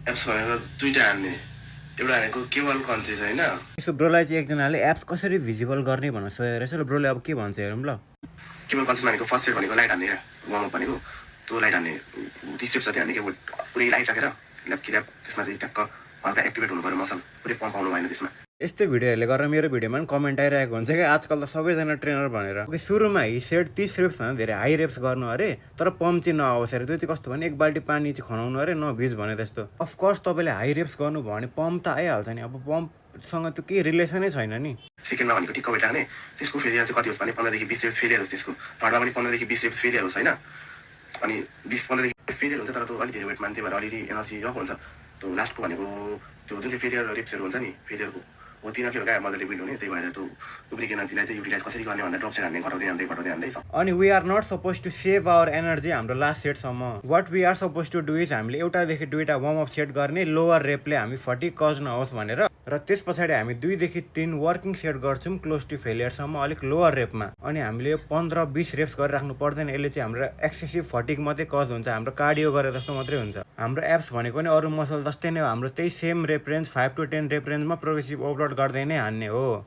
Apps भनेको दुईटा हान्ने, एउटा हानेको केवल कन्चेस होइन। यसो ब्रोलाई चाहिँ एकजनाले एप्स कसरी भिजिबल गर्ने भनेर सोधेको रहेछ र ब्रोले अब के भन्छ हेरौँ ल। केवल कन्चेस भनेको फर्स्ट सेट भनेको लाइट हान्ने क्या, वार्मअप भनेको त्यो लाइट हान्ने डिस्ट्रिप छ त्यो हान्ने क्या, पुरै लाइट राखेर ल्याप कि ल्याप त्यसमा चाहिँ ट्याक्क हल्का एक्टिभेट हुनु पऱ्यो मसल, पुरै पम्प आउनु भएन त्यसमा। यस्तै भिडियोहरूले गरेर मेरो भिडियोमा पनि कमेन्ट आइरहेको हुन्छ क्या आजकल त सबैजना ट्रेनर भनेर। सुरुमा ही सेट 30 रेप्सभन्दा धेरै हाई रेप्स गर्नु अरे, तर पम्प चाहिँ नआओस् अरे। त्यो चाहिँ कस्तो भने 1 बाल्टी पानी चाहिँ खनाउनु अरे, नभिज भने त्यस्तो। अफकोर्स तपाईँले हाई रेप्स गर्नुभयो भने पम्प त आइहाल्छ नि, अब पम्पसँग त्यो केही रिलेसनै छैन नि। सेकेन्डमा भनेको ठिक्क वेट राख्ने, त्यसको फेलियर चाहिँ कति होस् भने 15 देखि 20 रेप्स फेलियर होस्, त्यसको थर्डमा पनि 15 देखि 20 रेप्स फेलियर होस् होइन। अनि 15 देखि 20 फेलियर हुन्छ, तर त्यो अलिक धेरै वेट मान्थ्यो भएर अलिअलि एनर्जी रक हुन्छ। त्यो लास्टको भनेको त्यो जुन चाहिँ फेलियर रेप्सहरू हुन्छ नि, फेलियरको हो तिनीहरू क्या मजाले बिल्ड हुने। त्यही भएर त्यो लुब्रिक एनर्जीलाई चाहिँ युटिलाइज कसरी गर्ने भन्दा ड्रप सेट हान्ने, घटाउँदै अनि we are not supposed to save our energy हाम्रो लास्ट सेटसम्म। What we are supposed to do is हामीले एउटादेखि दुईवटा वार्मअप सेट गर्ने, लोवर रेपले हामी फटिक कज नहोस् भनेर, र त्यस पछाडि हामी 2 देखि 3 वर्किङ सेट गर्छौँ क्लोज टु फेलियरसम्म अलिक लोवर रेपमा। अनि हामीले 15-20 रेप्स गरिराख्नु पर्दैन, यसले चाहिँ हाम्रो एक्सेसिभ फटिक मात्रै कज हुन्छ, हाम्रो कार्डियो गरे जस्तो मात्रै हुन्छ। हाम्रो एप्स भनेको नि अरू मसल जस्तै नै हो, हाम्रो त्यही same rape range 5 to 10 rape रेन्जमा प्रोग्रेसिभ ओभरलोड गर्दै नै हान्ने हो।